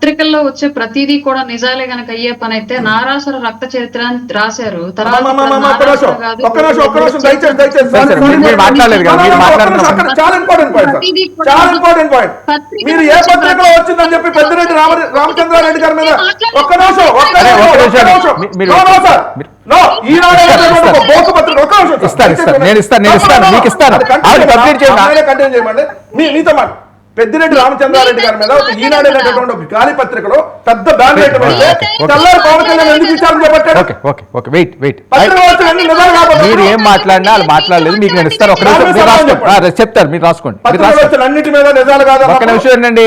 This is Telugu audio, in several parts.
పత్రికల్లో వచ్చే ప్రతిదీ కూడా నిజాలే గనక అయ్యే పని అయితే నారాసుర రక్త చరిత్ర అని రాశారు. తర్వాత మీరు ఏ పత్రికలో వచ్చిందని చెప్పి పెద్దిరెడ్డి రామచంద్రారెడ్డి గారి మీద ఒక్క నిమిషం మీతో మాట పెద్దిరెడ్డి రామచంద్రారెడ్డి గారి మీద ఒక ఈనాడు అనేటటువంటి ఒక గాలి పత్రికలో పెద్ద బ్యాన్ రేట్ తెల్లారి పవన్ కళ్యాణ్ ఎందుకు విచారణ చేపట్టాడు? మీరు ఏం మాట్లాడినా వాళ్ళు మాట్లాడలేదు, మీకు నేను ఇస్తాను. చెప్తారు, మీరు రాసుకోండి. అన్నిటి మీద నిజాలు కాదు. ఒక్క నిమిషం ఏంటండి,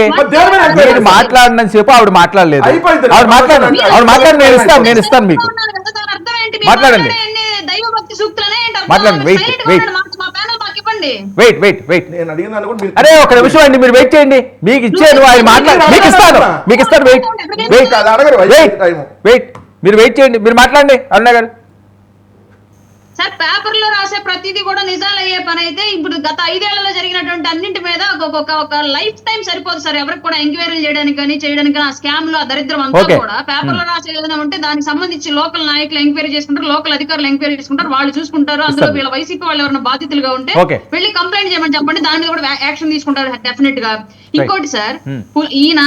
మీరు మాట్లాడినంత సేపు ఆవిడ మాట్లాడలేదు. ఆవిడ మాట్లాడి నేను ఇస్తాను మీకు. మాట్లాడండి మాట్లాడండి. అరే ఒక నిమిషం అండి, మీరు వెయిట్ చేయండి. మీకు ఇచ్చాను, ఆయన మాట్లాడి మీకు ఇస్తాను. వెయిట్ మీరు వెయిట్ చేయండి, మీరు మాట్లాడండి అరుణ గారు. సార్ పేపర్ లో రాసే ప్రతిదీ కూడా నిజాలు అయ్యే పని అయితే ఇప్పుడు గత 5 ఏళ్లలో జరిగినటువంటి అన్నింటి మీద ఒక లైఫ్ టైం సరిపోదు సార్ ఎవరికి కూడా ఎంక్వైరీలు చేయడానికి కానీ ఆ స్కామ్ లో ఆ దరిద్రం అంతా కూడా పేపర్ లో రాసే ఏదైనా ఉంటే దానికి సంబంధించి లోకల్ నాయకులు ఎంక్వైరీ చేసుకుంటారు, లోకల్ అధికారులు ఎంక్వైరీ చేసుకుంటారు, వాళ్ళు చూసుకుంటారు. అందులో వీళ్ళ వైసీపీ వాళ్ళు ఎవరైనా బాధితులుగా ఉంటే వెళ్ళి కంప్లైంట్ చేయమని చెప్పండి, దాని మీద కూడా యాక్షన్ తీసుకుంటారు డెఫినెట్ గా. ఇంకోటి సార్, ఈయన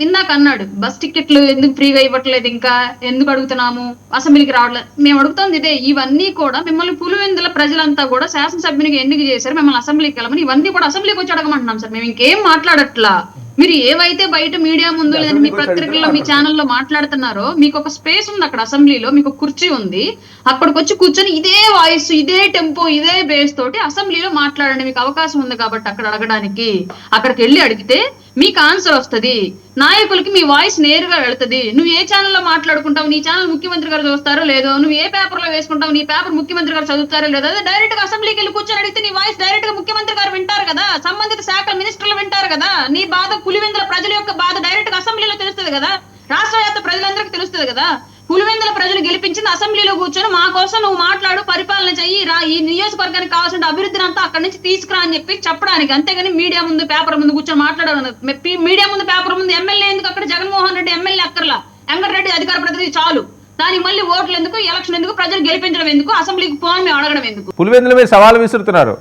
ఇందాక అన్నాడు బస్ టికెట్లు ఎందుకు ఫ్రీగా ఇవ్వట్లేదు, ఇంకా ఎందుకు అడుగుతున్నాము, అసెంబ్లీకి రావట్లేదు. మేము అడుగుతుంది ఇదే. ఇవన్నీ కూడా మిమ్మల్ని పులివెందుల ప్రజలంతా కూడా శాసనసభ్యునికి ఎన్నిక చేశారు, మిమ్మల్ని అసెంబ్లీకి వెళ్ళమని. ఇవన్నీ కూడా అసెంబ్లీకి వచ్చి అడగమంటున్నాం సార్. మేము ఇంకేం మాట్లాడట్లా. మీరు ఏవైతే బయట మీడియా ముందు లేదంటే మీ పత్రికల్లో మీ ఛానల్లో మాట్లాడుతున్నారో మీకు ఒక స్పేస్ ఉంది అక్కడ అసెంబ్లీలో, మీకు కుర్చీ ఉంది, అక్కడికి వచ్చి కూర్చొని ఇదే వాయిస్, ఇదే టెంపో, ఇదే బేస్ తోటి అసెంబ్లీలో మాట్లాడండి. మీకు అవకాశం ఉంది కాబట్టి అక్కడ అడగడానికి. అక్కడికి వెళ్ళి అడిగితే మీకు ఆన్సర్ వస్తుంది, నాయకులకి మీ వాయిస్ నేరుగా వెళ్తుంది. నువ్వు ఏ ఛానల్లో మాట్లాడుకుంటావు, నీ ఛానల్ ముఖ్యమంత్రి గారు చూస్తారో లేదో, నువ్వు ఏ పేపర్ లో వేసుకుంటావు, నీ పేపర్ ముఖ్యమంత్రి గారు చదువుతారో లేదో, డైరెక్ట్ గా అసెంబ్లీకి వెళ్ళి కూర్చొని అడిగితే నీ వాయిస్ డైరెక్ట్ గా ముఖ్యమంత్రి గారు వింటారు కదా, సంబంధిత శాఖల మినిస్టర్లు వింటారు కదా. నీ బాధ, పులివెందుల ప్రజల యొక్క బాధ డైరెక్ట్ గా అసెంబ్లీలో తెలుస్తుంది కదా, రాష్ట్ర వ్యాప్త ప్రజలందరికీ తెలుస్తుంది కదా. పులివెందుల ప్రజలు గెలిపించింది అసెంబ్లీలో కూర్చొని మా కోసం నువ్వు మాట్లాడు, పరిపాలన చెయ్యి, ఈ నియోజకవర్గానికి కావాల్సిన అభివృద్ధిని అంతా అక్కడి నుంచి తీసుకురా అని చెప్పడానికి. అంతేగాని మీడియా ముందు పేపర్ ముందు కూర్చొని మాట్లాడాలి. మీడియా ముందు పేపర్ ముందు ఎమ్మెల్యే ఎందుకు? అక్కడ జగన్మోహన్ రెడ్డి ఎమ్మెల్యే అక్కర్లా, వెంకటరెడ్డి అధికార ప్రతినిధి చాలు. దానికి మళ్ళీ ఓట్లు ఎందుకు, ఎలక్షన్ ఎందుకు, ప్రజలు గెలిపించడం ఎందుకు, అసెంబ్లీకి పోని మేము అడగడం ఎందుకు? పులివెందుల మీద సవాలు విసురుతున్నారు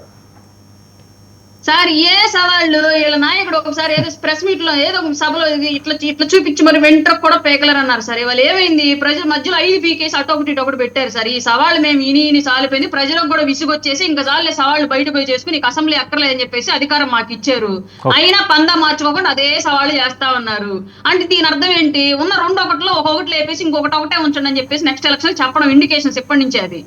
సార్. ఏ సవాళ్ళు? వీళ్ళ నాయకుడు ఒకసారి ఏదో ప్రెస్ మీట్ లో ఏదో సభలో ఇట్లా చూపించి మరి వెంట్రకు కూడా పేకలరన్నారు సార్. ఇవాళ ఏమైంది? ప్రజల మధ్యలో 5 పీకేసి అటొకటి పెట్టారు సార్. ఈ సవాళ్ళు మేము ఇని సాలిపోయింది, ప్రజలకు కూడా విసుగొచ్చేసి ఇంకా చాలే సవాళ్ళు బయట పోయి చేసుకుని నీకు అసెంబ్లీ అక్కర్లేదని చెప్పేసి అధికారం మాకు ఇచ్చారు. అయినా పందా మార్చుకోకుండా అదే సవాళ్ళు చేస్తా ఉన్నారు. అంటే దీని అర్థం ఏంటి? ఉన్న 2 ఒకటిలో ఒక్కొక్కటి లేపేసి ఇంకొకటి ఒకటే ఉంచండి అని చెప్పేసి నెక్స్ట్ ఎలక్షన్ చెప్పడం ఇండికేషన్స్ ఎప్పటి నుంచి అది?